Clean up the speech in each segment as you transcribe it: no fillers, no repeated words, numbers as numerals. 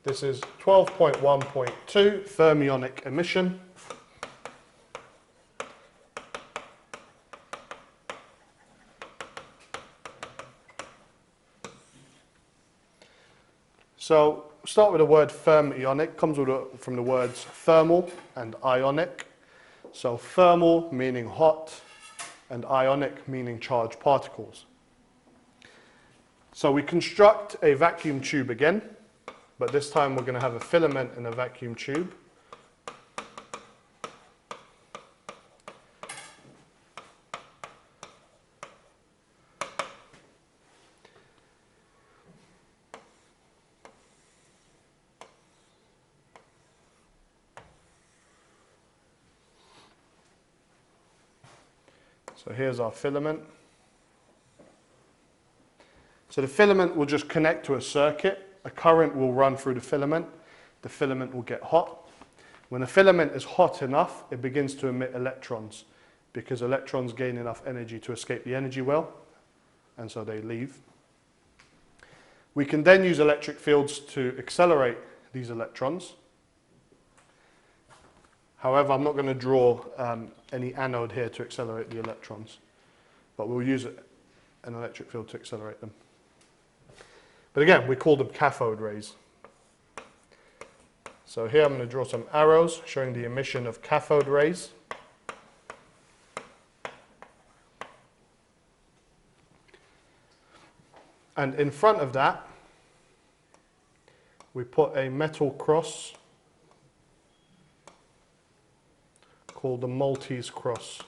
This is 12.1.2 thermionic emission. So start with the word thermionic, comes from the words thermal and ionic. So thermal meaning hot and ionic meaning charged particles. So we construct a vacuum tube again, but this time we're going to have a filament in a vacuum tube. So here's our filament. So the filament will just connect to a circuit. A current will run through the filament will get hot. When the filament is hot enough, it begins to emit electrons because electrons gain enough energy to escape the energy well, and so they leave. We can then use electric fields to accelerate these electrons. However, I'm not going to draw any anode here to accelerate the electrons, but we'll use an electric field to accelerate them. But again, we call them cathode rays. So here I'm going to draw some arrows showing the emission of cathode rays. And in front of that, we put a metal cross called the Maltese cross.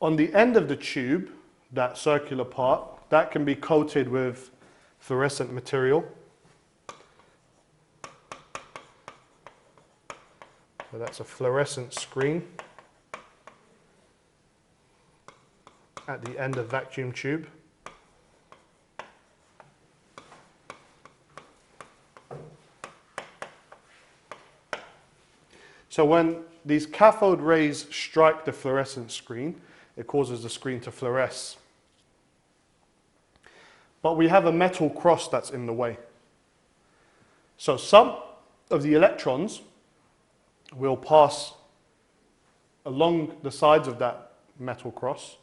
On the end of the tube, that circular part, that can be coated with fluorescent material. So that's a fluorescent screen at the end of vacuum tube. So when these cathode rays strike the fluorescent screen, it causes the screen to fluoresce. But we have a metal cross that's in the way. So some of the electrons will pass along the sides of that metal cross,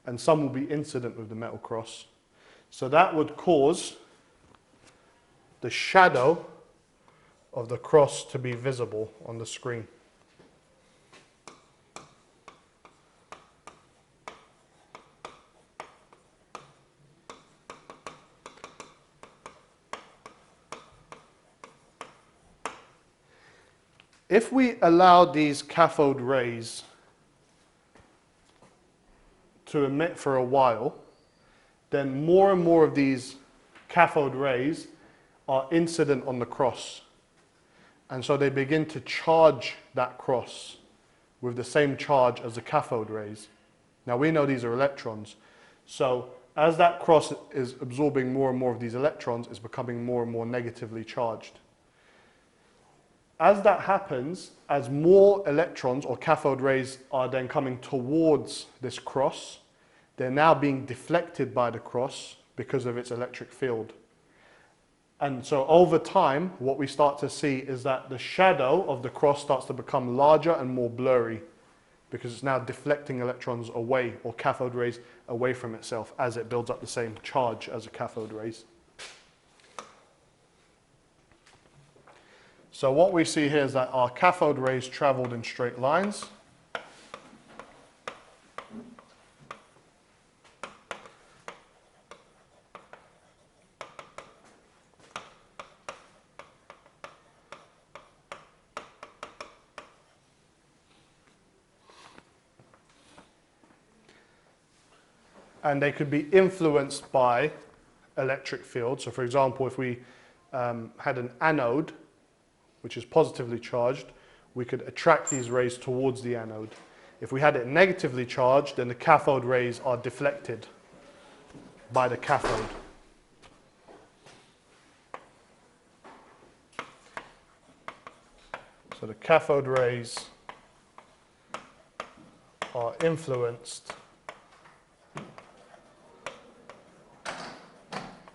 and some will be incident with the metal cross. So that would cause the shadow of the cross to be visible on the screen. If we allow these cathode rays to emit for a while, then more and more of these cathode rays are incident on the cross. And so they begin to charge that cross with the same charge as the cathode rays. Now we know these are electrons. So as that cross is absorbing more and more of these electrons, it's becoming more and more negatively charged. As that happens, as more electrons or cathode rays are then coming towards this cross, they're now being deflected by the cross because of its electric field. And so over time, what we start to see is that the shadow of the cross starts to become larger and more blurry because it's now deflecting electrons away, or cathode rays away from itself, as it builds up the same charge as the cathode rays. So what we see here is that our cathode rays traveled in straight lines. And they could be influenced by electric fields. So for example, if we had an anode, which is positively charged, we could attract these rays towards the anode. If we had it negatively charged, then the cathode rays are deflected by the cathode. So the cathode rays are influenced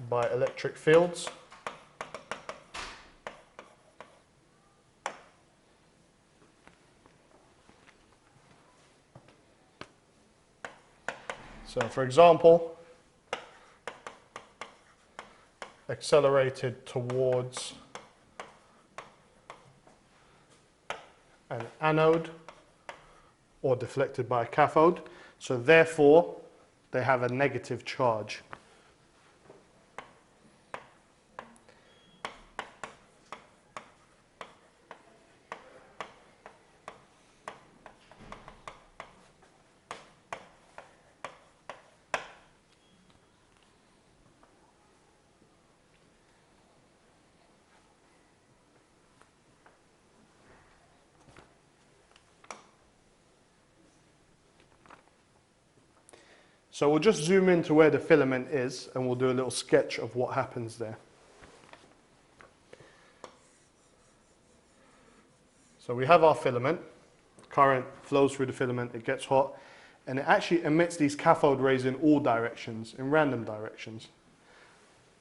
by electric fields. So for example, accelerated towards an anode or deflected by a cathode, so therefore they have a negative charge. So we'll just zoom into where the filament is and we'll do a little sketch of what happens there. So we have our filament, current flows through the filament, it gets hot, and it actually emits these cathode rays in all directions, in random directions.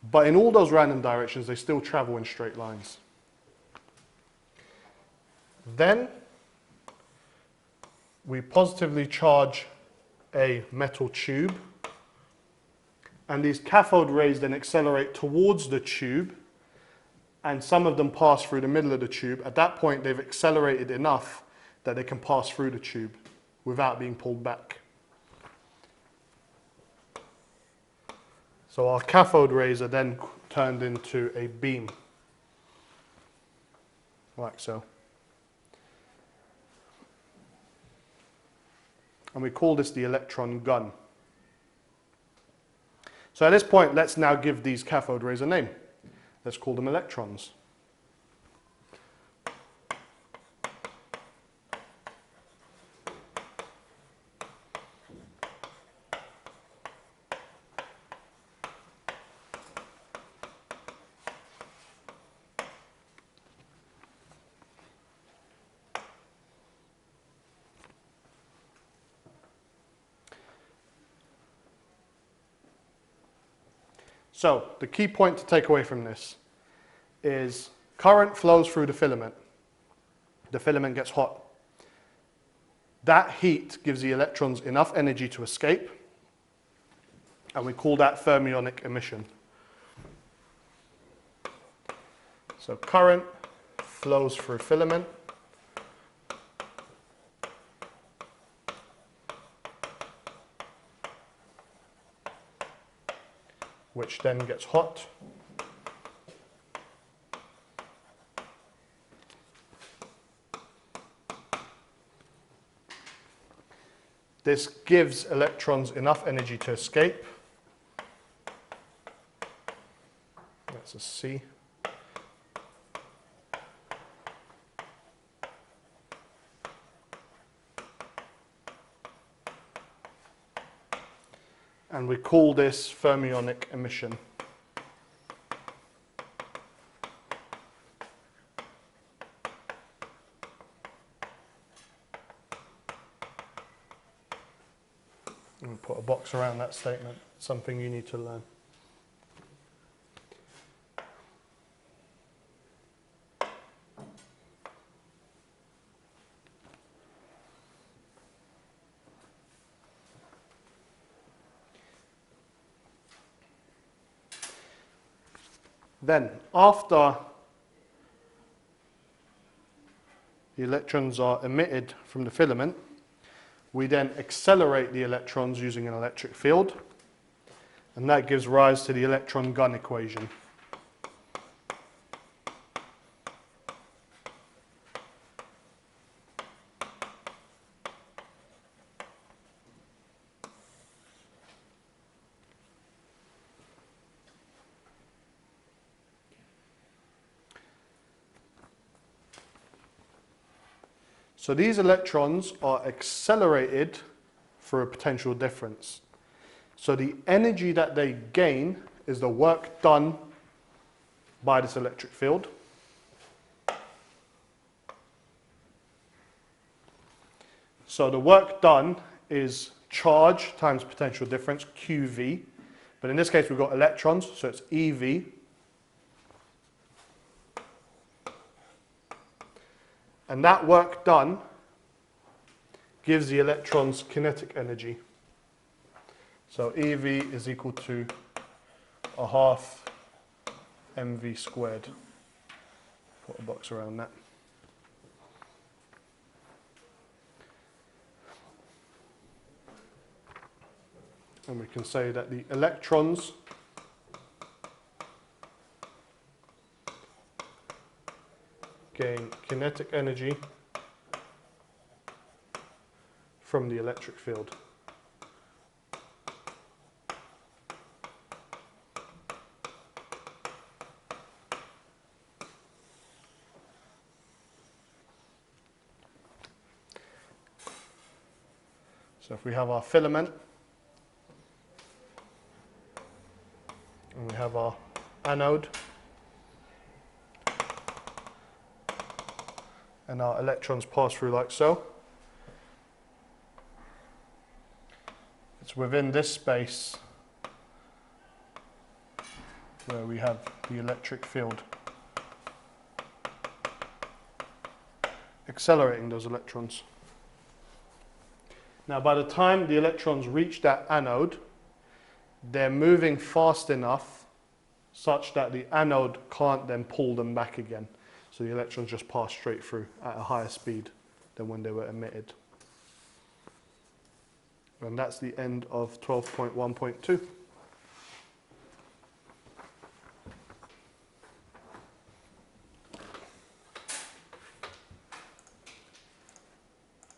But in all those random directions, they still travel in straight lines. Then we positively charge a metal tube, and these cathode rays then accelerate towards the tube, and some of them pass through the middle of the tube. At that point, they've accelerated enough that they can pass through the tube without being pulled back. So our cathode rays are then turned into a beam, like so. And we call this the electron gun. So at this point, let's now give these cathode rays a name. Let's call them electrons. So the key point to take away from this is current flows through the filament. The filament gets hot. That heat gives the electrons enough energy to escape, and we call that thermionic emission. So current flows through filament. Which then gets hot. This gives electrons enough energy to escape. That's a C. And we call this thermionic emission. And we'll put a box around that statement, something you need to learn. Then, after the electrons are emitted from the filament, we then accelerate the electrons using an electric field, and that gives rise to the electron gun equation. So these electrons are accelerated through a potential difference. So the energy that they gain is the work done by this electric field. So the work done is charge times potential difference, QV, But in this case, we've got electrons, so it's EV. And that work done gives the electrons kinetic energy. So EV is equal to a half mv squared. Put a box around that. And we can say that the electrons gain kinetic energy from the electric field. So if we have our filament, and we have our anode, and our electrons pass through like so. It's within this space where we have the electric field accelerating those electrons. Now, by the time the electrons reach that anode, they're moving fast enough such that the anode can't then pull them back again. So the electrons just pass straight through at a higher speed than when they were emitted. And that's the end of 12.1.2.